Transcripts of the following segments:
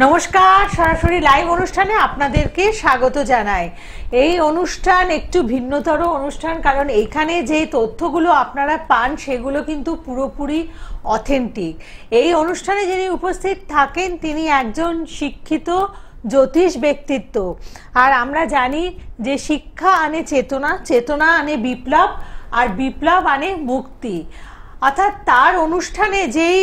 নমস্কার, সরাসরি লাইভ অনুষ্ঠানে আপনাদেরকে স্বাগত জানাই। এই অনুষ্ঠান একটু ভিন্নতর অনুষ্ঠান, কারণ এখানে যে তথ্যগুলো আপনারা পান সেগুলো কিন্তু পুরোপুরি অথেন্টিক। এই অনুষ্ঠানে যিনি উপস্থিত থাকেন তিনি একজন শিক্ষিত জ্যোতিষ ব্যক্তিত্ব, আর আমরা জানি যে শিক্ষা আনে চেতনা, চেতনা আনে বিপ্লব, আর বিপ্লব আনে মুক্তি। অর্থাৎ তার অনুষ্ঠানে যেই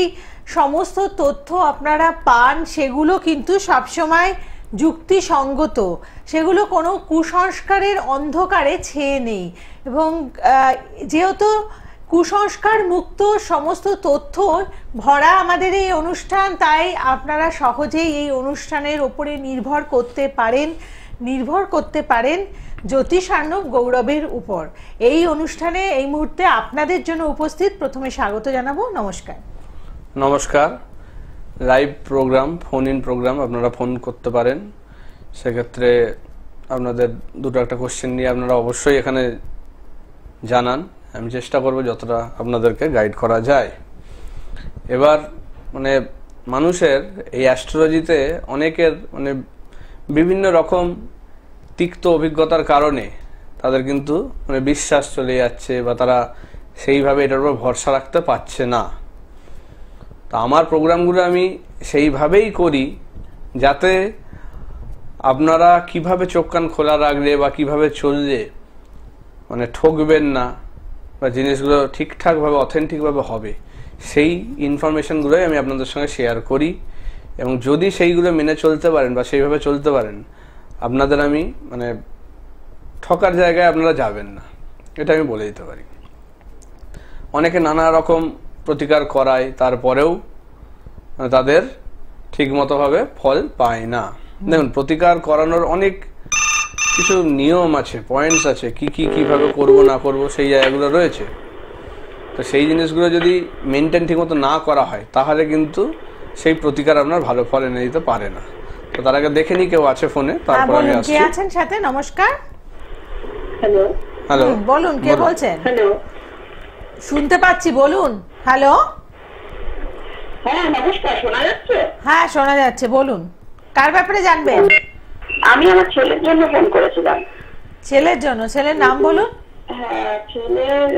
সমস্ত তথ্য আপনারা পান সেগুলো কিন্তু সবসময় যুক্তিসঙ্গত, সেগুলো কোনো কুসংস্কারের অন্ধকারে ছেয়ে নেই। এবং যেহেতু কুসংস্কার মুক্ত সমস্ত তথ্য ভরা আমাদের এই অনুষ্ঠান, তাই আপনারা সহজেই এই অনুষ্ঠানের ওপরে নির্ভর করতে পারেন জ্যোতিষার্ণব গৌরবের উপর। এই অনুষ্ঠানে এই মুহূর্তে আপনাদের জন্য উপস্থিত, প্রথমে স্বাগত জানাবো। নমস্কার। নমস্কার। Live programme, phone in programme, আপনারা ফোন করতে পারেন। সেক্ষেত্রে আপনাদের দুটো একটা কোশ্চেন নিয়ে আপনারা অবশ্যই এখানে জানান। আমি চেষ্টা করব যতটা আপনাদেরকে গাইড করা যায়। এবার মানুষের এই অ্যাস্ট্রোলজিতে অনেকের বিভিন্ন রকম তিক্ত অভিজ্ঞতার কারণে তাদের কিন্তু বিশ্বাস চলে যাচ্ছে, বা তারা সেইভাবে এটার উপর ভরসা রাখতে পারছে না। তা আমার প্রোগ্রামগুলো আমি সেইভাবেই করি যাতে আপনারা কিভাবে চোখ কান খোলা রাখলে বা কিভাবে চললে ঠকবেন না, বা জিনিসগুলো ঠিকঠাকভাবে অথেন্টিকভাবে হবে, সেই ইনফরমেশনগুলোই আমি আপনাদের সঙ্গে শেয়ার করি। এবং যদি সেইগুলো মেনে চলতে পারেন বা সেইভাবে চলতে পারেন, আপনাদের আমি ঠকার জায়গায় আপনারা যাবেন না, এটা আমি বলে দিতে পারি। অনেকে নানা রকম প্রতিকার করায়, তারপরেও তাদের ঠিকমতোভাবে ফল পায় না। দেখুন, প্রতিকার করানোর অনেক কিছু নিয়ম আছে, পয়েন্টস আছে, কিভাবে করব না করব সেই জায়গাগুলো রয়েছে। তো সেই জিনিসগুলো যদি মেনটেন ঠিকমতো না করা হয়, তাহলে কিন্তু সেই প্রতিকার আপনার ভালো ফল এনে দিতে পারে না। তো তার আগে দেখে নি কেউ আছে ফোনে, তারপর আমি আসছি। কে আছেন সাথে? নমস্কার। হ্যালো হ্যালো, বলুন, কে বলছেন? হ্যালো, শুনতে পাচ্ছি, বলুন। হ্যালো, হ্যাঁ নমস্কার, শোনা যাচ্ছে? হ্যাঁ শোনা যাচ্ছে, বলুন। কার ব্যাপারে জানবেন? আমি আমার ছেলের জন্য ফোন করেছিলাম। ছেলের জন্য? ছেলের নাম বলুন। হ্যাঁ, ছেলের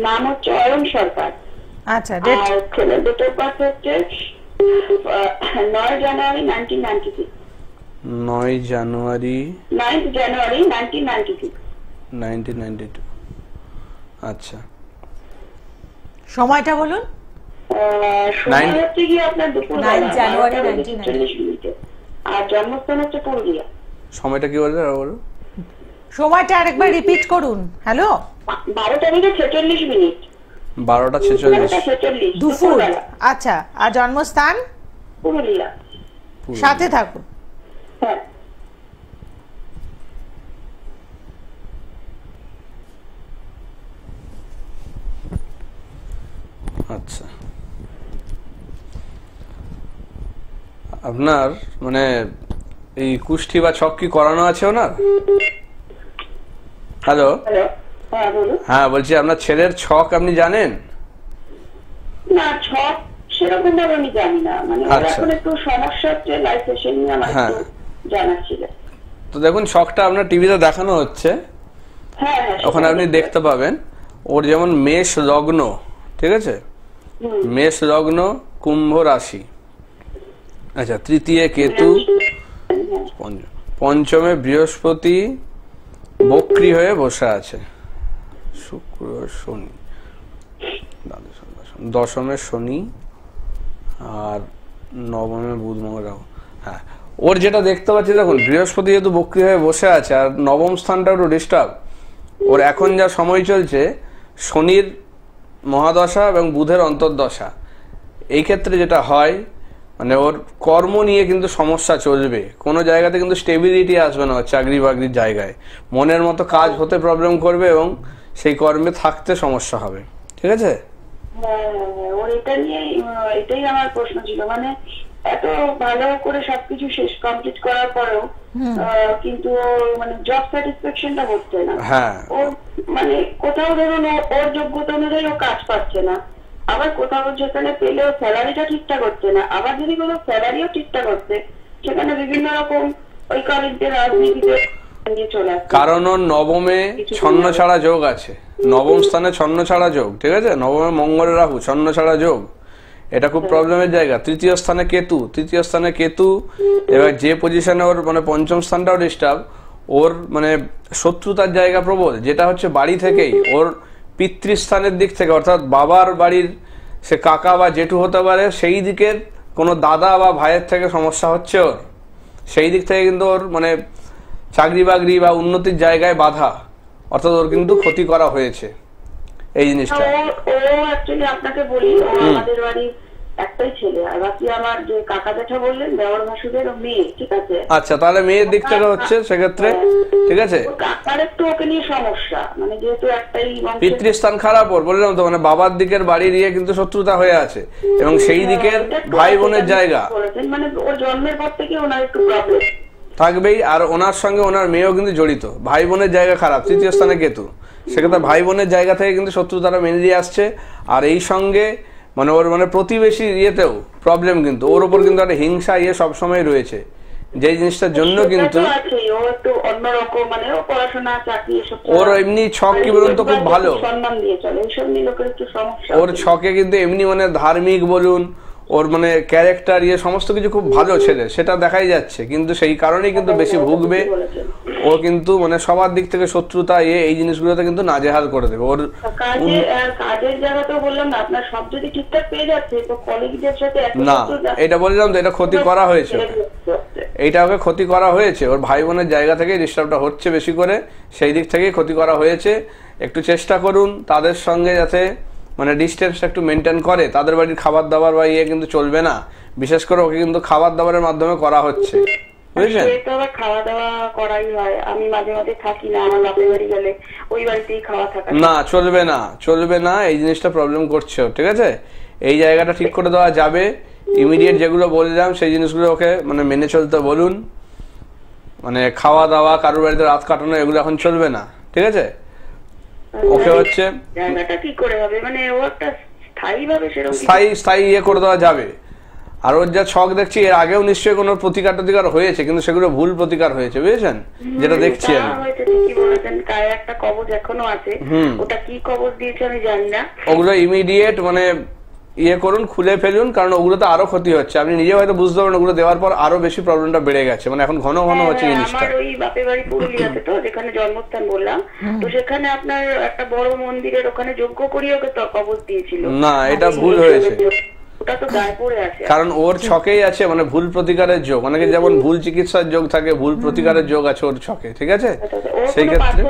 নাম হচ্ছে অয়ন সরকার। আচ্ছা, ডেট? ছেলের ডেট অফ বার্থ হচ্ছে 9 জানুয়ারি 1992। 9 জানুয়ারি 1992। 1992। আচ্ছা, সময়টা বলুন। সময় হচ্ছে কি আপনার দুপুর 9 জানুয়ারি 1992। আর জন্মস্থান হচ্ছে পুরুলিয়া। সময়টা কি বলবেন আর বলুন? সময়টা আরেকবার রিপিট করুন। হ্যালো, 12:46। 12:46 দুপুর। আচ্ছা, আর জন্মস্থান? পুরুলিয়া। সাথে থাকুন। হ্যাঁ। আচ্ছা, আপনার এই কুষ্টি বা ছক কি করানো আছে ওনার? হ্যালো, হ্যাঁ বলছি, আপনার ছেলের ছক আপনি জানেন? না, ছক সেরকম ভাবে আমি জানি না, এখন একটু সমস্যা হচ্ছে লাইফে, সেই নিয়ে আমার একটু জানার ছিল। তো দেখুন, ছকটা আপনার টিভিতে দেখানো হচ্ছে, ওখানে আপনি দেখতে পাবেন। ওর যেমন মেষ লগ্ন, ঠিক আছে, মেষ লগ্ন, কুম্ভ রাশি, আচ্ছা, তৃতীয় কেতু, পঞ্চমে বৃহস্পতি বক্রী হয়ে বসে আছে, শুক্র শনি, দশমে শনি, আর নবমে বুধ মঙ্গল রাহু। হ্যাঁ, ওর যেটা দেখতে পাচ্ছি, দেখুন বৃহস্পতি যেহেতু বক্রী হয়ে বসে আছে, আর নবম স্থানটা একটু ডিস্টার্ব। ওর এখন যা সময় চলছে, শনির মহাদশা এবং বুধের অন্তর্দশা। এই ক্ষেত্রে যেটা হয়, ওর কর্ম নিয়ে কিন্তু সমস্যা চলবে, কোনো জায়গাতে কিন্তু স্টেবিলিটি আসবে না। চাকরি বাকরির জায়গায় মনের মতো কাজ হতে প্রবলেম করবে, এবং সেই কর্মে থাকতে সমস্যা হবে, ঠিক আছে? ওর এটা নিয়ে, এটাই আমার প্রশ্ন ছিল, এত ভালো করে সবকিছু শেষ কমপ্লিট করার পরেও কিন্তু জব স্যাটিসফ্যাকশনটা হচ্ছে না। হ্যাঁ, ওর কোথাও ধরুন ওর যোগ্যতা অনুযায়ী ও কাজ পাচ্ছে না, আবার কোথাও যেখানে পেলেও স্যালারিটা ঠিকঠাক হচ্ছে না, আবার যদি কোনো স্যালারিও ঠিকঠাক হচ্ছে সেখানে বিভিন্ন রকম ওই কারেন্টে রাজনীতিতে চলে আসছে। কারণ ওর নবমে ছন্ন ছাড়া যোগ আছে, নবম স্থানে ছন্ন ছাড়া যোগ, ঠিক আছে, নবমে মঙ্গল রাহু ছন্ন ছাড়া যোগ, এটা খুব প্রবলেমের জায়গা। তৃতীয় স্থানে কেতু, এবার যে পজিশনে ওর মানে পঞ্চম স্থানটাও ডিস্টার্ব, ওর মানে শত্রুতার জায়গা প্রবল, যেটা হচ্ছে বাড়ি থেকেই ওর পিতৃস্থানের দিক থেকে, অর্থাৎ বাবার বাড়ির সে কাকা বা জেঠু হতে পারে, সেই দিকের কোনো দাদা বা ভাইয়ের থেকে সমস্যা হচ্ছে ওর, সেই দিক থেকে কিন্তু ওর মানে চাকরি বাকরি বা উন্নতির জায়গায় বাধা, অর্থাৎ ওর কিন্তু ক্ষতি করা হয়েছে এই জিনিসটা। ও অ্যাকচুয়ালি আপনাকে বলি, ও আমাদের বাড়ির একটাই ছেলে, আর বাকি আমার যে কাকা জেঠা বললেন দেওর ভাসুদের মেয়ে, ঠিক আছে। আচ্ছা, তাহলে মেয়ের দিক থেকে হচ্ছে সেক্ষেত্রে, ঠিক আছে, কাকার একটু ওকে নিয়ে সমস্যা, মানে যেহেতু একটাই পিতৃস্থান খারাপ ওর, বললাম তো, মানে বাবার দিকের বাড়ি নিয়ে কিন্তু শত্রুতা হয়ে আছে, এবং সেই দিকের ভাই বোনের জায়গা মানে ওর জন্মের পর থেকে ওনার একটু প্রবলেম থাকবেই, আর ওনার সঙ্গে ওনার মেয়েও কিন্তু জড়িত, ভাই বোনের জায়গা খারাপ, তৃতীয় স্থানে কেতু, সেক্ষেত্রে ভাই বোনের জায়গা থেকে কিন্তু শত্রুতারা মেনে দিয়ে আসছে। আর এই সঙ্গে মানে ওর মানে প্রতিবেশী ইয়েতেও প্রবলেম, কিন্তু ওর উপর কিন্তু একটা হিংসা সবসময় রয়েছে, যে জিনিসটার জন্য কিন্তু ওর এমনি ছক কি বলুন তো খুব ভালো, ওর ছকে কিন্তু এমনি মানে ধার্মিক বলুন, ওর মানে ক্যারেক্টার সমস্ত কিছু খুব ভালো ছেলে, সেটা দেখাই যাচ্ছে, কিন্তু সেই কারণেই কিন্তু বেশি ভুগবে ও, কিন্তু মানে সবার দিক থেকে শত্রুতা এই জিনিসগুলোতে কিন্তু নাজেহাল করে দেবে ওর কাজের জায়গাতেও বললাম না, আপনার সব যদি ঠিকঠাক পেয়ে যাচ্ছে তো কলিগদের সাথে না, এটা বললাম তো, এটা ক্ষতি করা হয়েছে, এইটা ওকে ক্ষতি করা হয়েছে, ওর ভাই বোনের জায়গা থেকে ডিস্টার্বটা হচ্ছে বেশি করে, সেই দিক থেকেই ক্ষতি করা হয়েছে। একটু চেষ্টা করুন তাদের সঙ্গে যাতে মানে ডিস্টেন্সটা একটু মেনটেন করে, তাদের বাড়ির খাবার দাবার বা কিন্তু চলবে না, বিশেষ করে ওকে কিন্তু খাবার দাবারের মাধ্যমে করা হচ্ছে, বুঝলেন? খাওয়া দাওয়া করাই হয়, আমি মাঝে মাঝে থাকি না, আমার বাপের বাড়ি গেলে ওই বাড়িতেই খাওয়া থাকা না, চলবে না, এই জিনিসটা প্রবলেম করছে, ঠিক আছে, এই জায়গাটা ঠিক করে দেওয়া যাবে। ইমিডিয়েট যেগুলো বললাম সেই জিনিসগুলো ওকে মানে মেনে চলতে বলুন, মানে খাওয়া দাওয়া, কারোর বাড়িতে রাত কাটানো, এগুলো এখন চলবে না, ঠিক আছে। ওকে হচ্ছে জায়গাটা কি করে হবে, মানে ও একটা স্থায়ী করে দেওয়া যাবে। আর ওর যা ছক দেখছি, এর আগেও নিশ্চয়ই কোনো প্রতিকার হয়েছে, কিন্তু সেগুলো ভুল প্রতিকার হয়েছে, বুঝেছেন, যেটা দেখছি আমি। একটা কবজ এখনো আছে, ওটা কি কবজ দিয়েছে আমি জানি না, ওগুলো ইমিডিয়েট মানে করুন, খুলে ফেলুন, কারণ ওগুলোতে আরো ক্ষতি হচ্ছে, আপনি নিজে হয়তো বুঝতে পারেন ওগুলো দেওয়ার পর আরো বেশি প্রবলেমটা বেড়ে গেছে, মানে এখন ঘন ঘন হচ্ছে জিনিসটা। আমার ওই বাপের বাড়ি পুরুলিয়াতে, তো যেখানে জন্মস্থান বললাম, তো সেখানে আপনার একটা বড় মন্দিরের ওখানে যজ্ঞ করিয়ে ওকে কবজ দিয়েছিল। না, এটা ভুল হয়েছে, ওটা তো গায়ে পড়ে আছে, কারণ ওর ছকেই আছে মানে ভুল প্রতিকারের যোগ, অনেকে যেমন ভুল চিকিৎসার যোগ থাকে, ভুল প্রতিকারের যোগ আছে ওর ছকে, ঠিক আছে, সেই ক্ষেত্রে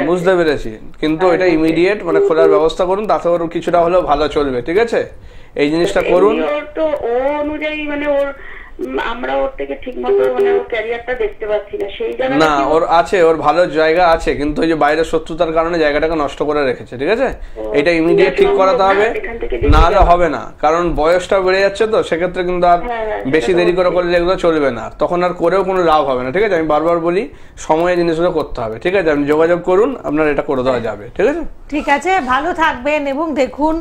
বুঝতে পেরেছি, কিন্তু এটা ইমিডিয়েট মানে খোলার ব্যবস্থা করুন, তাতে ওর কিছুটা হলেও ভালো চলবে, ঠিক আছে, এই জিনিসটা করুন। তো ও অনুযায়ী মানে ওর আমরা ওর থেকে ঠিকমতো মানে ওর ক্যারিয়ারটা দেখতে পাচ্ছি না, সেই জায়গায় না, ওর আছে, ওর ভালো জায়গা আছে, কিন্তু ওই যে বাইরের শত্রুতার কারণে জায়গাটাকে নষ্ট করে রেখেছে, ঠিক আছে, এটা ইমিডিয়েট ঠিক করাতে হবে, না হলে হবে না, কারণ বয়সটা বেড়ে যাচ্ছে, তো সেক্ষেত্রে কিন্তু আর বেশি দেরি করে করলে এগুলো চলবে না, তখন আর করেও কোনো লাভ হবে না, ঠিক আছে, আমি বারবার বলি সময়ে জিনিসগুলো করতে হবে, ঠিক আছে, আপনি যোগাযোগ করুন, আপনার এটা করে দেওয়া যাবে, ঠিক আছে। ঠিক আছে, ভালো থাকবেন, এবং দেখুন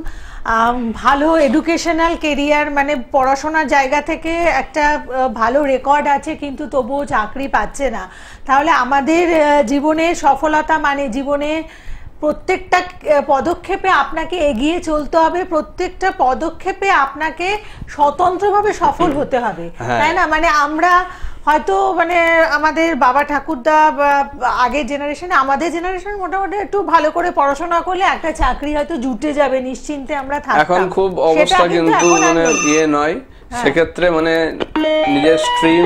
ভালো এডুকেশনাল কেরিয়ার মানে পড়াশোনার জায়গা থেকে একটা ভালো রেকর্ড আছে, কিন্তু তবুও চাকরি পাচ্ছে না, তাহলে আমাদের জীবনে সফলতা মানে জীবনে প্রত্যেকটা পদক্ষেপে আপনাকে এগিয়ে চলতে হবে, প্রত্যেকটা পদক্ষেপে আপনাকে স্বতন্ত্রভাবে সফল হতে হবে, তাই না? মানে আমরা হয়তো মানে আমাদের বাবা ঠাকুরদা আগের জেনারেশনে, আমাদের জেনারেশন মোটামুটি একটু ভালো করে পড়াশোনা করলে একটা চাকরি হয়তো জুটে যাবে, নিশ্চিন্তে আমরা থাকতাম। এখন খুব অবস্থা কিন্তু মানে নয়, সেক্ষেত্রে মানে নিজের স্ট্রিম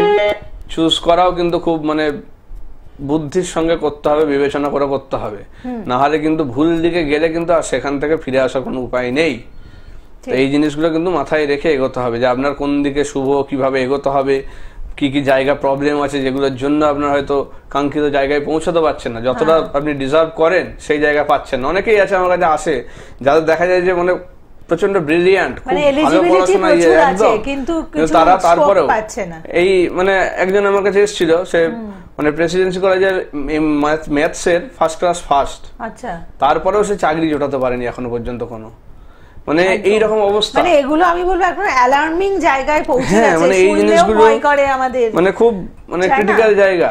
চুজ করাও কিন্তু খুব মানে বুদ্ধির সঙ্গে করতে হবে, বিবেচনা করে করতে হবে, না হলে কিন্তু ভুল দিকে গেলে কিন্তু আর সেখান থেকে ফিরে আসার কোনো উপায় নেই। এই জিনিসগুলো কিন্তু মাথায় রেখে এগোতে হবে, যে আপনার কোন দিকে শুভ, কিভাবে এগোতে হবে, কি কি জায়গা প্রবলেম আছে যেগুলোর জন্য আপনার হয়তো কাঙ্ক্ষিত জায়গায় পৌঁছাতে পারছেন না, যতটা আপনি ডিজার্ভ করেন সেই জায়গা পাচ্ছেন না। অনেকেই আছে আমার কাছে আসে যাদের দেখা যায় যে মানে প্রচন্ড ব্রিলিয়ান্ট, খুব ভালো পড়াশোনা একদম, কিন্তু তারা তারপরেও এই মানে একজন আমার কাছে এসেছিল, সে মানে প্রেসিডেন্সি কলেজের ম্যাথস এর ফার্স্ট ক্লাস ফার্স্ট, তারপরেও সে চাকরি জোটাতে পারেনি এখনো পর্যন্ত কোনো, মানে এইরকম অবস্থা, মানে এগুলো আমি বলবো এখন অ্যালার্মিং জায়গায় পৌঁছে হ্যাঁ, গেছে, মানে এই শুনলেও জিনিসগুলো ভয় করে আমাদের, মানে খুব মানে তাই না? ক্রিটিক্যাল জায়গা।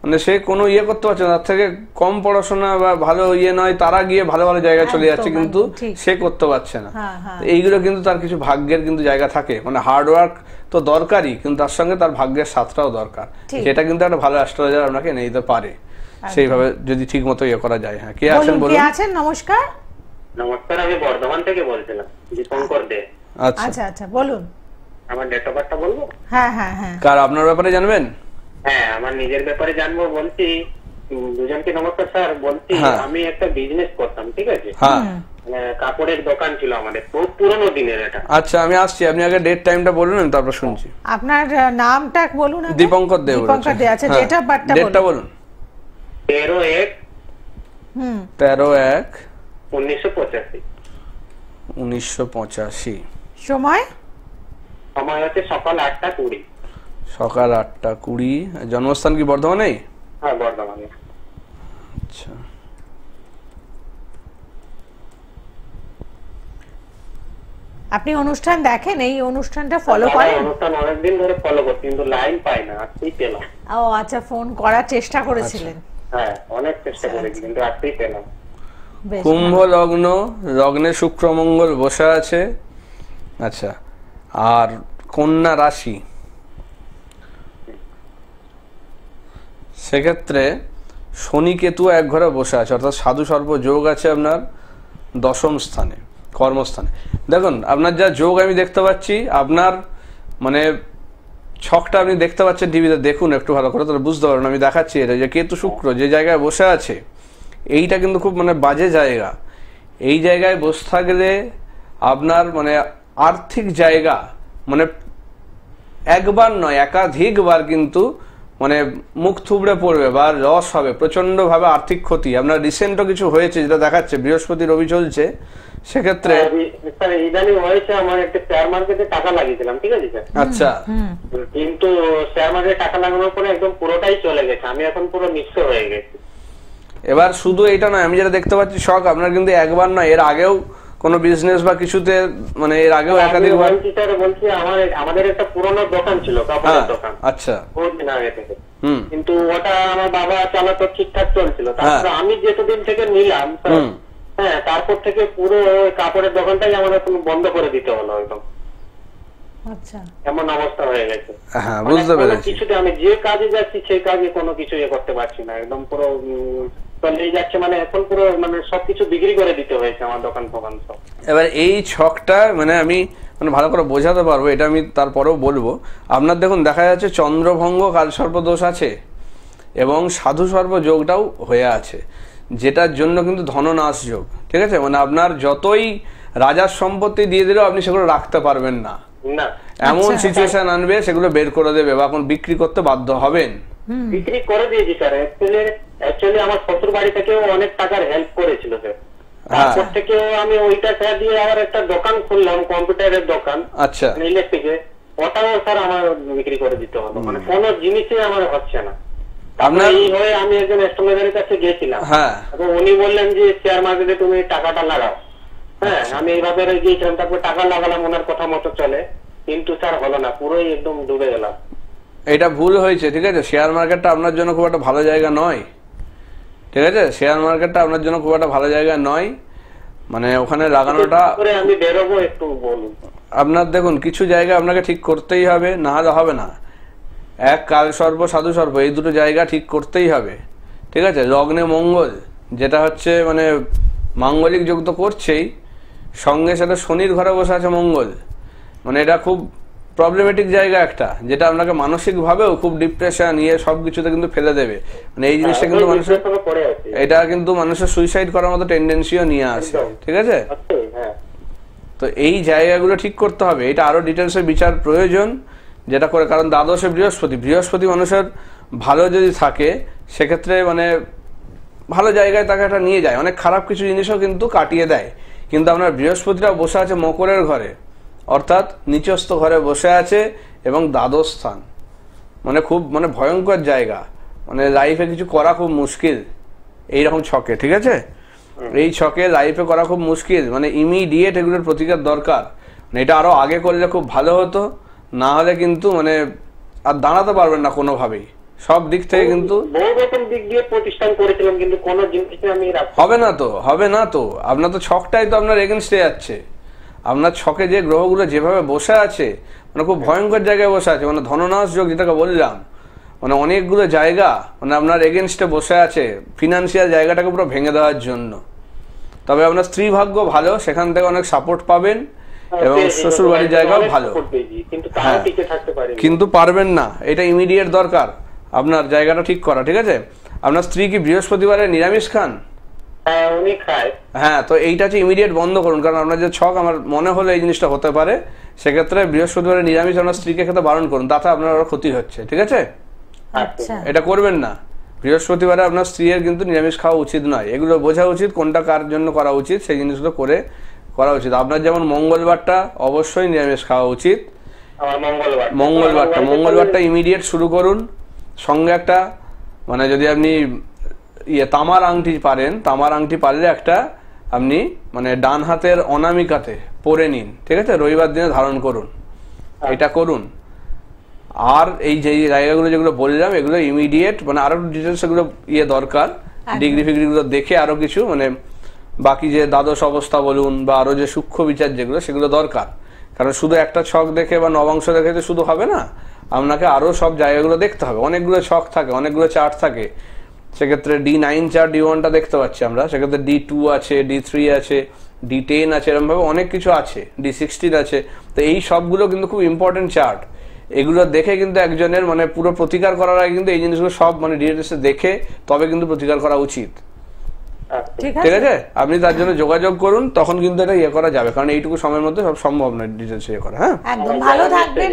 মানে সে কোনো ইয়ে করতে পারছে না, তার থেকে কম পড়াশোনা বা ভালো ইয়ে নয় তারা গিয়ে ভালো ভালো জায়গায় চলে যাচ্ছে, একদম, কিন্তু ঠিক। সে করতে পারছে না। হ্যাঁ, হ্যাঁ। এইগুলো কিন্তু তার কিছু ভাগ্যের কিন্তু জায়গা থাকে, মানে হার্ড ওয়ার্ক তো দরকারই, কিন্তু তার সঙ্গে তার ভাগ্যের সাথটাও দরকার, ঠিক। সেটা কিন্তু একটা ভালো অ্যাস্ট্রোলজার আপনাকে এনে দিতে পারে সেইভাবে যদি ঠিক মতো ইয়ে করা যায়। হ্যাঁ, কে আছেন বলুন, কে বলুন। আছেন? নমস্কার। নমস্কার, আমি বর্ধমান থেকে বলছিলাম, দীপঙ্কর দে। আচ্ছা, আচ্ছা আচ্ছা, বলুন। আমার ডেট অফ বার্থটা বলবো? হ্যাঁ হ্যাঁ হ্যাঁ। কার আপনার ব্যাপারে জানবেন? হ্যাঁ, আমার নিজের ব্যাপারে জানবো বলছি। দুজনকে নমস্কার স্যার। বলছি হ্যাঁ। আমি একটা বিজনেস করতাম, ঠিক আছে? হ্যাঁ, মানে কাপড়ের দোকান ছিল আমাদের, খুব পুরোনো দিনের এটা। আচ্ছা, আমি আসছি, আপনি আগে ডেট টাইমটা বলুন, আমি তারপর শুনছি। আপনার নামটা বলুন আগে। দীপঙ্কর দে। দীপঙ্কর দে। আচ্ছা, ডেট অফ বার্থটা ডেটটা বলুন। বলুন। 13/1/1985। 13/1/1985। সময়? সময় হচ্ছে সকাল 8টা 20। সকাল 8টা 20। জন্মস্থান কি বর্ধমানেই? হ্যাঁ, বর্ধমানে। আচ্ছা, আপনি অনুষ্ঠান দেখেন? এই অনুষ্ঠানটা ফলো করেন? অনুষ্ঠান অনেকদিন ধরে ফলো করছি, কিন্তু লাইন পাই না, আজকেই পেলাম। ও আচ্ছা, ফোন করার চেষ্টা করেছিলেন? হ্যাঁ, অনেক চেষ্টা করেছি, কিন্তু আজকেই পেলাম। বেশ কুম্ভ ভালো। লগ্ন, লগ্নে শুক্র মঙ্গল বসে আছে। আচ্ছা, আর কন্যা রাশি, সেক্ষেত্রে শনি কেতু এক ঘরে বসে আছে, অর্থাৎ সাধু সর্প যোগ আছে আপনার দশম স্থানে, কর্মস্থানে। দেখুন আপনার যা যোগ আমি দেখতে পাচ্ছি, আপনার মানে ছকটা আপনি দেখতে পাচ্ছেন টিভিতে, দেখুন একটু ভালো করে তাহলে বুঝতে পারবেন। আমি দেখাচ্ছি এটা, যে কেতু শুক্র যে জায়গায় বসে আছে এইটা কিন্তু খুব মানে বাজে জায়গা। এই জায়গায় বসে থাকলে আপনার মানে আর্থিক জায়গা মানে একবার নয় একাধিকবার কিন্তু মানে মুখ থুবড়ে পড়বে বা লস হবে, প্রচন্ড ভাবে আর্থিক ক্ষতি। আপনার রিসেন্টও কিছু হয়েছে যেটা দেখাচ্ছে, বৃহস্পতি রবি চলছে, সেক্ষেত্রে স্যার ইদানিং হয়েছে, আমার একটা শেয়ার মার্কেটে টাকা লাগিয়েছিলাম, ঠিক আছে স্যার? আচ্ছা, কিন্তু শেয়ার মার্কেটে টাকা লাগানোর পরে একদম পুরোটাই চলে গেছে, আমি এখন পুরো নিঃস্ব হয়ে গেছি। এবার শুধু এটা নয়, আমি যেটা দেখতে পাচ্ছি শখ আপনার কিন্তু একবার নয়, এর আগেও কোনো বিজনেস বা কিছুতে মানে এর আগেও একাধিকবার। বলছি স্যার, বলছি আমাদের একটা পুরোনো দোকান ছিল, কাপড়ের দোকান। আচ্ছা, বহুত দিন আগে থেকে। হুম, কিন্তু ওটা আমার বাবা চালাতো, ঠিকঠাক চলছিল। তারপরে আমি যেতদিন থেকে নিলাম, হ্যাঁ, তারপর থেকে পুরো কাপড়ের দোকানটাই আমার এখন বন্ধ করে দিতে হলো একদম। আচ্ছা, এমন অবস্থা হয়ে গেছে। হ্যাঁ, বুঝতে পেরেছি। কিছুতে আমি যে কাজে যাচ্ছি সেই কাজে কোনো কিছু ইয়ে করতে পারছি না, একদম পুরো চলেই যাচ্ছে। মানে এখন পুরো মানে সবকিছু বিক্রি করে দিতে হয়েছে আমার দোকান সব। এবার এই ছকটা মানে আমি মানে ভালো করে বোঝাতে পারবো, এটা আমি তারপরেও বলবো। আপনার দেখুন দেখা যাচ্ছে চন্দ্রভঙ্গ কালসর্প দোষ আছে এবং সাধু সর্প যোগটাও হয়ে আছে, যেটার জন্য কিন্তু ধননাশ যোগ, ঠিক আছে? মানে আপনার যতই রাজার সম্পত্তি দিয়ে দিলেও আপনি সেগুলো রাখতে পারবেন না, না, এমন সিচুয়েশন আনবে সেগুলো বের করে দেবে বা এখন বিক্রি করতে বাধ্য হবেন। বিক্রি করে দিয়েছি স্যার। অ্যাকচুয়ালি আমার শ্বশুর বাড়ি থেকেও অনেক টাকার হেল্প করেছিল স্যার। তারপর থেকেও আমি ওইটা স্যার দিয়ে আবার একটা দোকান খুললাম, কম্পিউটারের দোকান। আচ্ছা, ইলেকট্রিকে, ওটাও স্যার আমার বিক্রি করে দিতে হলো। মানে কোনো জিনিসই আমার হচ্ছে না। আপনার এই হয়ে আমি একজন অ্যাস্ট্রোলজারের কাছে গিয়েছিলাম। হ্যাঁ, এবং উনি বললেন যে শেয়ার মার্কেটে তুমি টাকাটা লাগাও। হ্যাঁ, আমি এইভাবে গিয়েছিলাম, তারপর টাকা লাগালাম ওনার কথা মতো চলে, কিন্তু স্যার হলো না, পুরোই একদম ডুবে গেলাম। এটা ভুল হয়েছে, ঠিক আছে? শেয়ার মার্কেটটা আপনার জন্য খুব একটা ভালো জায়গা নয়, ঠিক আছে? শেয়ার মার্কেটটা আপনার জন্য খুব একটা ভালো জায়গা নয়, মানে ওখানে লাগানোটা। আমি বেরোবো, একটু বলুন। আপনার দেখুন কিছু জায়গা আপনাকে ঠিক করতেই হবে, না হলে হবে না। এক কাল সর্প সাধু সর্প এই দুটো জায়গা ঠিক করতেই হবে, ঠিক আছে? লগ্নে মঙ্গল যেটা হচ্ছে মানে মাঙ্গলিক যোগ তো করছেই, সঙ্গে সেটা শনির ঘরে বসে আছে মঙ্গল, মানে এটা খুব প্রবলেমেটিক জায়গা একটা, যেটা আপনাকে মানসিকভাবেও খুব ডিপ্রেশন ইয়ে সব কিছুতে কিন্তু ফেলে দেবে। মানে এই জিনিসটা কিন্তু মানুষের, এটা কিন্তু মানুষের সুইসাইড করার মতো টেন্ডেন্সিও নিয়ে আসে, ঠিক আছে? তো এই জায়গাগুলো ঠিক করতে হবে, এটা আরো ডিটেলসে বিচার প্রয়োজন, যেটা করে, কারণ দ্বাদশে বৃহস্পতি মানুষের ভালো যদি থাকে সেক্ষেত্রে মানে ভালো জায়গায় তাকে একটা নিয়ে যায়, অনেক খারাপ কিছু জিনিসও কিন্তু কাটিয়ে দেয়। কিন্তু আপনার বৃহস্পতিটা বসে আছে মকরের ঘরে, অর্থাৎ নিচস্থ ঘরে বসে আছে এবং দ্বাদশ স্থান, মানে খুব মানে ভয়ঙ্কর জায়গা, মানে লাইফে কিছু করা খুব মুশকিল এইরকম ছকে, ঠিক আছে? এই ছকে লাইফে করা খুব মুশকিল, মানে ইমিডিয়েট এগুলোর প্রতিকার দরকার। মানে এটা আরো আগে করলে খুব ভালো হতো, না হলে কিন্তু মানে আর দাঁড়াতে পারবেন না কোনোভাবেই, সব দিক থেকে কিন্তু বহু রকম দিক দিয়ে প্রতিষ্ঠান করেছিলাম, কিন্তু কোনো জিনিসটা আমি হবে না তো, হবে না তো। আপনার তো ছকটাই তো আপনার এগেনস্টে যাচ্ছে। আপনার ছকে যে গ্রহগুলো যেভাবে বসে আছে, মানে খুব ভয়ঙ্কর জায়গায় বসে আছে, মানে ধননাশ যোগ যেটাকে বললাম, মানে অনেকগুলো জায়গা মানে আপনার এগেনস্টে বসে আছে ফিনান্সিয়াল জায়গাটাকে পুরো ভেঙে দেওয়ার জন্য। তবে আপনার স্ত্রী ভাগ্য ভালো, সেখান থেকে অনেক সাপোর্ট পাবেন, এবং শ্বশুর বাড়ির জায়গাও ভালো, হ্যাঁ, কিন্তু পারবেন না। এটা ইমিডিয়েট দরকার আপনার জায়গাটা ঠিক করা, ঠিক আছে? আপনার স্ত্রী কি বৃহস্পতিবারে নিরামিষ খান? হ্যাঁ, তো এইটা হচ্ছে ইমিডিয়েট বন্ধ করুন, কারণ আপনার যে ছক আমার মনে হলো এই জিনিসটা হতে পারে, সেক্ষেত্রে বৃহস্পতিবারে নিরামিষ আপনার স্ত্রীকে খেতে বারণ করুন, তাতে আপনার আরো ক্ষতি হচ্ছে, ঠিক আছে? আচ্ছা, এটা করবেন না। বৃহস্পতিবারে আপনার স্ত্রীর কিন্তু নিরামিষ খাওয়া উচিত নয়। এগুলো বোঝা উচিত কোনটা কার জন্য করা উচিত, সেই জিনিসগুলো করা উচিত। আপনার যেমন মঙ্গলবারটা অবশ্যই নিরামিষ খাওয়া উচিত। মঙ্গলবারটা ইমিডিয়েট শুরু করুন। সঙ্গে একটা মানে যদি আপনি তামার আংটি পারেন, তামার আংটি পারলে একটা আপনি মানে ডান হাতের অনামিকাতে পরে নিন, ঠিক আছে? রবিবার দিনে ধারণ করুন, এটা করুন। আর এই যে জায়গাগুলো যেগুলো বললাম, এগুলো ইমিডিয়েট মানে আরো ডিটেলস এগুলো দরকার, ডিগ্রি ফিগ্রিগুলো দেখে আরো কিছু মানে বাকি যে দ্বাদশ অবস্থা বলুন বা আরো যে সূক্ষ্ম বিচার যেগুলো, সেগুলো দরকার। কারণ শুধু একটা ছক দেখে বা নবাংশ দেখে তো শুধু হবে না, আপনাকে আরো সব জায়গাগুলো দেখতে হবে। অনেকগুলো ছক থাকে, অনেকগুলো চার্ট থাকে, সেক্ষেত্রে D9 চার্ট, D1টা দেখতে পাচ্ছি আমরা, সেক্ষেত্রে D2 আছে, D3 আছে, D10 আছে, এরকম ভাবে অনেক কিছু আছে, D16 আছে। তো এই সবগুলো কিন্তু খুব ইম্পর্টেন্ট চার্ট। এগুলো দেখে কিন্তু একজনের মানে পুরো প্রতিকার করার আগে কিন্তু এই জিনিসগুলো সব মানে ডিটেলসে দেখে তবে কিন্তু প্রতিকার করা উচিত, ঠিক আছে? আপনি তার জন্য যোগাযোগ করুন, তখন কিন্তু এটা করা যাবে, কারণ এইটুকু সময়ের মধ্যে সব সম্ভব নয় ডিটেলস করা। হ্যাঁ, একদম ভালো থাকবেন,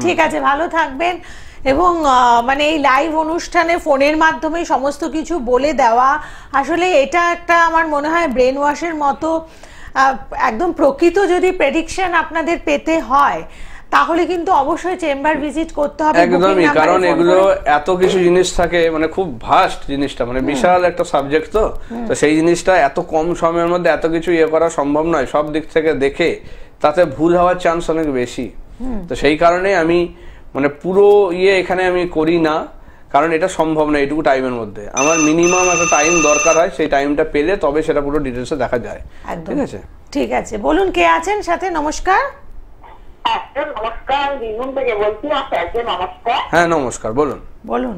ঠিক আছে, ভালো থাকবেন। এবং মানে এই লাইভ অনুষ্ঠানে ফোনের মাধ্যমে সমস্ত কিছু বলে দেওয়া, আসলে এটা একটা আমার মনে হয় ব্রেন ওয়াশের মতো। একদম প্রকৃত যদি প্রেডিকশন আপনাদের পেতে হয়, তাহলে কিন্তু অবশ্যই চেম্বার ভিজিট করতে হবে একদমই, কারণ এগুলো এত কিছু জিনিস থাকে, মানে খুব ভাস্ট জিনিসটা, মানে বিশাল একটা সাবজেক্ট। তো সেই জিনিসটা এত কম সময়ের মধ্যে এত কিছু করা সম্ভব নয় সব দিক থেকে দেখে, তাতে ভুল হওয়ার চান্স অনেক বেশি। তো সেই কারণে আমি মানে পুরো এখানে আমি করি না, কারণ এটা সম্ভব না এইটুকু টাইমের মধ্যে। আমার মিনিমাম একটা টাইম দরকার হয়, সেই টাইমটা পেলে তবে সেটা পুরো ডিটেলসে দেখা যায়, ঠিক আছে? ঠিক আছে, বলুন কে আছেন সাথে? নমস্কার। নমস্কার, দিনুন থেকে বলছি। নমস্কার। হ্যাঁ নমস্কার, বলুন। বলুন।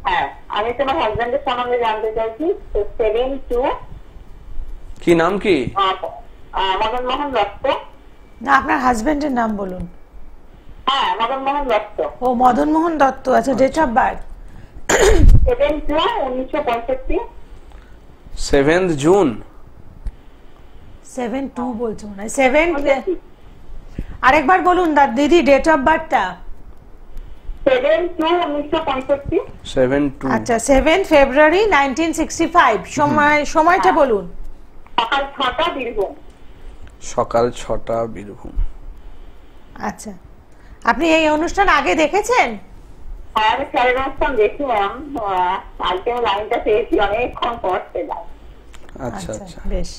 হ্যাঁ, আমি তোমার হাজবেন্ডের সম্বন্ধে জানতে চাইছি। 72 কি নাম কি? মদন মোহন দত্ত। না, আপনার হাজবেন্ডের নাম বলুন। হ্যাঁ, মদন মোহন দত্ত। ও, মদন মোহন দত্ত। আচ্ছা, date of birth? 7/2/1965। 7th June. 7/2 বলছো না? 7 আরেকবার বলুন দিদি, ডেট অফ বার্থটা। 7/2/1965। 7/2। আচ্ছা, 7 ফেব্রুয়ারি 1965। সময়টা বলুন। সকাল 6টা, বীরভূম। সকাল 6টা, বীরভূম। আচ্ছা, আপনি এই অনুষ্ঠান আগে দেখেছেন? হ্যাঁ, আমি চার অনুষ্ঠান দেখলাম। আজকে লাইনটা পেয়েছি অনেকক্ষণ পর পেলাম। আচ্ছা আচ্ছা, বেশ।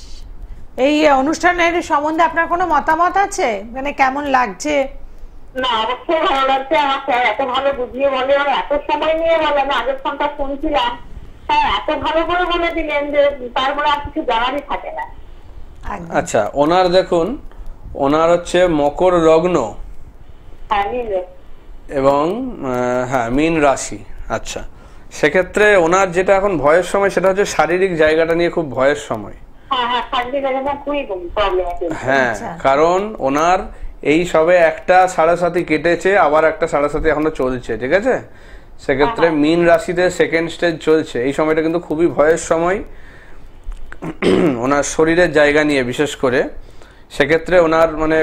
এই অনুষ্ঠানের সম্বন্ধে আপনার কোনো মতামত আছে? মানে কেমন লাগছে? না, অবশ্যই ভালো লাগছে। আমার স্যার এত ভালো বুঝিয়ে বলে, আর এত সময় নিয়ে বলে। আমি আগের ফোনটা শুনছিলাম, হ্যাঁ, এত ভালো করে বলে দিলেন যে তারপরে আর কিছু জানারই থাকে না। আচ্ছা, ওনার দেখুন, ওনার হচ্ছে মকর লগ্ন এবং হ্যাঁ মিন রাশি। আচ্ছা, সেক্ষেত্রে ওনার যেটা এখন ভয়ের সময়, সেটা হচ্ছে শারীরিক জায়গাটা নিয়ে খুব ভয়ের সময়। হ্যাঁ, কারণ ওনার এই সবে একটা 7.5 কেটেছে, আবার একটা 7.5 এখনো চলছে, ঠিক আছে? সেক্ষেত্রে মিন রাশিতে সেকেন্ড স্টেজ চলছে। এই সময়টা কিন্তু খুবই ভয়ের সময় ওনার শরীরের জায়গা নিয়ে, বিশেষ করে। সেক্ষেত্রে ওনার মানে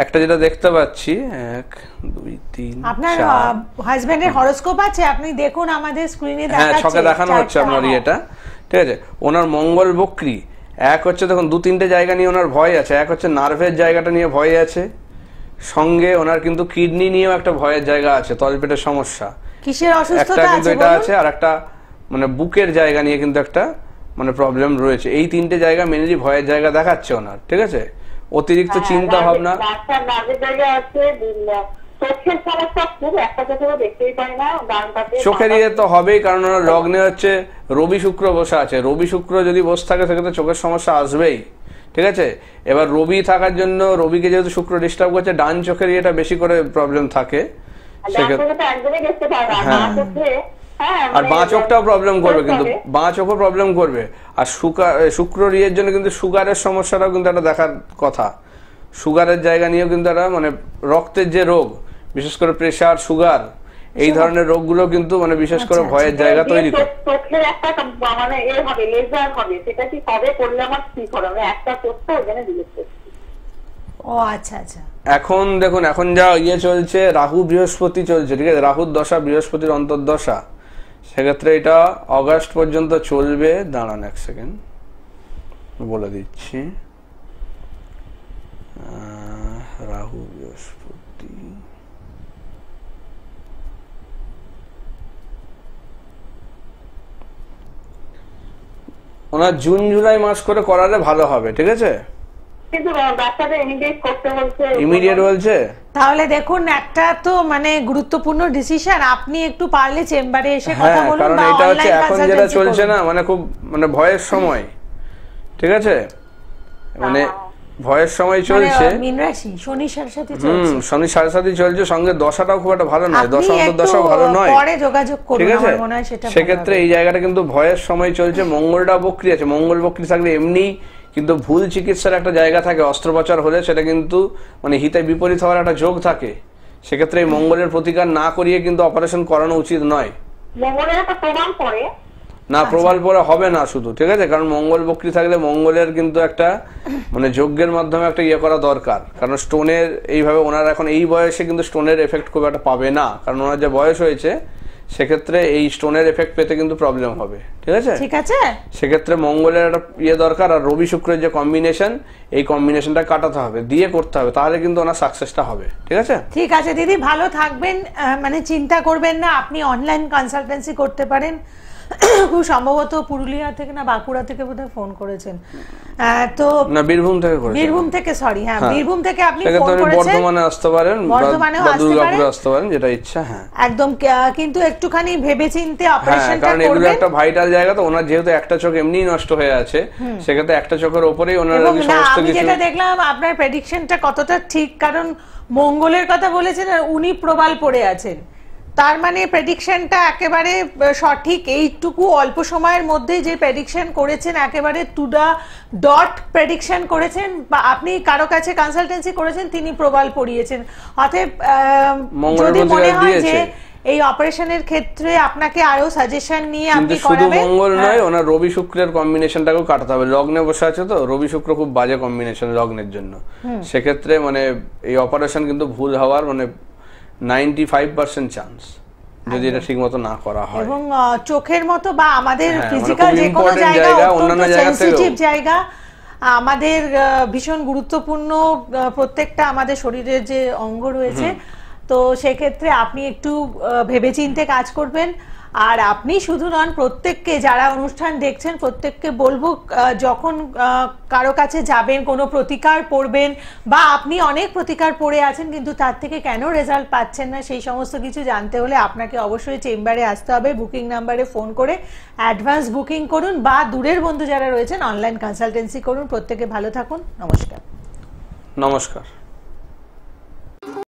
একটা যেটা দেখতে পাচ্ছি, 1 2 3 আপনার হাজবেন্ডের হরোস্কোপ আছে? আপনি দেখুন, আমাদের স্ক্রিনে দেখাচ্ছে। হ্যাঁ, ছকে দেখানো হচ্ছে আপনার এটা, ঠিক আছে? ওনার মঙ্গল বক্রী। এক হচ্ছে দেখুন 2-3টে জায়গা নিয়ে ওনার ভয় আছে। এক হচ্ছে নার্ভের জায়গাটা নিয়ে ভয় আছে, সঙ্গে ওনার কিন্তু কিডনি নিয়েও একটা ভয়ের জায়গা আছে, তলপেটের সমস্যা। কিসের অসুস্থতা একটা কিন্তু এটা আছে, আর একটা মানে বুকের জায়গা নিয়ে কিন্তু একটা মানে প্রবলেম রয়েছে। এই তিনটে জায়গা মেনলি ভয়ের জায়গা দেখাচ্ছে ওনার, ঠিক আছে? অতিরিক্ত চিন্তা ভাবনা, চোখের ইয়ে তো হবেই, কারণ ওনার লগ্নে হচ্ছে রবি শুক্র বসে আছে। রবি শুক্র যদি বসে থাকে সেক্ষেত্রে চোখের সমস্যা আসবেই, ঠিক আছে? এবার রবি থাকার জন্য, রবিকে যেহেতু শুক্র ডিস্টার্ব করছে, ডান চোখের ইয়েটা বেশি করে প্রবলেম থাকে আর বাঁ চোখটাও প্রবলেম করবে, কিন্তু বাঁ চোখও প্রবলেম করবে। আর শুক্র ইয়ের জন্য কিন্তু সুগারের সমস্যাটাও কিন্তু একটা দেখার কথা। সুগারের জায়গা নিয়েও কিন্তু একটা মানে রক্তের যে রোগ, বিশেষ করে প্রেসার, সুগার, এই ধরনের রোগগুলো কিন্তু মানে বিশেষ করে ভয়ের জায়গা তৈরি করে। চোখের একটা মানে এ হবে, লেজার হবে, সেটা কি কবে করলে আমার ঠিক হবে? আমি একটা করতে ওখানে দিয়েছি। ও আচ্ছা আচ্ছা। এখন দেখুন, এখন যা ইয়ে চলছে, রাহু বৃহস্পতি চলছে, ঠিক আছে? রাহুর দশা, বৃহস্পতির অন্তর্দশা, সেক্ষেত্রে এটা অগাস্ট পর্যন্ত চলবে। দাঁড়ান এক সেকেন্ড, বলে দিচ্ছি। রাহু বৃহস্পতি, ওনার জুন জুলাই মাস করে করালে ভালো হবে, ঠিক আছে? কিন্তু ডাক্তারদের ইমিডিয়েট করতে বলছে। ইমিডিয়েট বলছে? তাহলে দেখুন, একটা তো মানে গুরুত্বপূর্ণ ডিসিশন, আপনি একটু পারলে চেম্বারে এসে কথা বলুন, কারণ এটা হচ্ছে এখন যেটা চলছে না, মানে খুব মানে ভয়ের সময়, ঠিক আছে? মানে ভয়ের সময় চলছে, মীন রাশি, শনি সাড়ে চলছে, শনি সাড়ে সাথে চলছে, সঙ্গে দশাটাও খুব একটা ভালো নয়, দশা অন্তর্দশাও ভালো নয়, পরে যোগাযোগ করুন, ঠিক আছে? আমার মনে হয় সেটা। সেক্ষেত্রে এই জায়গাটা কিন্তু ভয়ের সময় চলছে। মঙ্গলটা বক্রি আছে, মঙ্গল বক্রি থাকলে এমনি কিন্তু ভুল চিকিৎসার একটা জায়গা থাকে, অস্ত্রোপচার হলে সেটা কিন্তু মানে হিতে বিপরীত হওয়ার একটা যোগ থাকে। সেক্ষেত্রে এই মঙ্গলের প্রতিকার না করিয়ে কিন্তু অপারেশন করানো উচিত নয়। মঙ্গলের একটা প্রমাণ পড়ে না, প্রবাল পরে হবে না শুধু, ঠিক আছে? কারণ মঙ্গল বক্রি থাকলে মঙ্গলের কিন্তু একটা মানে যজ্ঞের মাধ্যমে একটা ইয়ে করা দরকার। কারণ স্টোনের এইভাবে ওনার এখন এই বয়সে কিন্তু স্টোনের এফেক্ট খুব একটা পাবে না, কারণ ওনার যে বয়স হয়েছে, সেক্ষেত্রে এই স্টোনের এফেক্ট পেতে কিন্তু প্রবলেম হবে, ঠিক আছে? ঠিক আছে। সেক্ষেত্রে মঙ্গলের একটা ইয়ে দরকার, আর রবি শুক্রের যে কম্বিনেশন, এই কম্বিনেশনটা কাটাতে হবে, দিয়ে করতে হবে, তাহলে কিন্তু ওনার সাকসেসটা হবে, ঠিক আছে? ঠিক আছে দিদি, ভালো থাকবেন, মানে চিন্তা করবেন না, আপনি অনলাইন কনসালটেন্সি করতে পারেন। খুব সম্ভবত পুরুলিয়া থেকে না বাঁকুড়া থেকে বোধহয় ফোন করেছেন, তো না বীরভূম থেকে করেছেন, বীরভূম থেকে, সরি, হ্যাঁ বীরভূম থেকে আপনি ফোন করেছেন। বর্ধমানে আসতে পারেন, বর্ধমানেও দুর্গাপুরে আসতে পারেন, যেটা ইচ্ছা। হ্যাঁ একদম, কিন্তু একটুখানি ভেবেচিন্তে অপারেশনটা কারণ এগুলো করবেন। একটা ভাইটাল জায়গা, তো ওনার যেহেতু একটা চোখ এমনিই নষ্ট হয়ে আছে, সেক্ষেত্রে একটা চোখের উপরেই ওনার সমস্ত আমি কিছু। যেটা দেখলাম আপনার প্রেডিকশনটা কতটা ঠিক, কারণ মঙ্গলের কথা বলেছেন আর উনি প্রবাল পড়ে আছেন, তার মানে প্রেডিকশনটা একেবারে সঠিক। এইটুকু অল্প সময়ের মধ্যে যে প্রেডিকশন করেছেন, একেবারে টু দা ডট প্রেডিকশন করেছেন। বা আপনি কারো কাছে কনসালটেন্সি করেছেন, তিনি প্রবাল পড়িয়েছেন। অতএব যদি মনে হয় যে এই অপারেশনের ক্ষেত্রে আপনাকে আরো সাজেশন নিয়ে আপনি করাবেন। শুধু মঙ্গল নয়, ওনার রবি শুক্রের কম্বিনেশনটাকেও কাটাতে হবে। লগ্নে বসে আছে তো, রবি শুক্র খুব বাজে কম্বিনেশন লগ্নের জন্য। সেক্ষেত্রে মানে এই অপারেশন কিন্তু ভুল হওয়ার মানে 95% চান্স, যদি এটা ঠিকমতো না করা হয়। এবং চোখের মতো বা আমাদের ফিজিক্যাল যে কোনো জায়গা, অত্যন্ত সেনসিটিভ জায়গা, আমাদের ভীষণ গুরুত্বপূর্ণ, প্রত্যেকটা আমাদের শরীরের যে অঙ্গ রয়েছে, তো সেক্ষেত্রে আপনি একটু ভেবেচিন্তে কাজ করবেন। আর আপনি শুধু নন, প্রত্যেককে যারা অনুষ্ঠান দেখছেন প্রত্যেককে বলবো, যখন কারো কাছে যাবেন, কোনো প্রতিকার পড়বেন, বা আপনি অনেক প্রতিকার পড়ে আছেন কিন্তু তার থেকে কেন রেজাল্ট পাচ্ছেন না, সেই সমস্ত কিছু জানতে হলে আপনাকে অবশ্যই চেম্বারে আসতে হবে। বুকিং নাম্বারে ফোন করে অ্যাডভান্স বুকিং করুন, বা দূরের বন্ধু যারা রয়েছেন অনলাইন কনসালটেন্সি করুন। প্রত্যেকে ভালো থাকুন, নমস্কার। নমস্কার।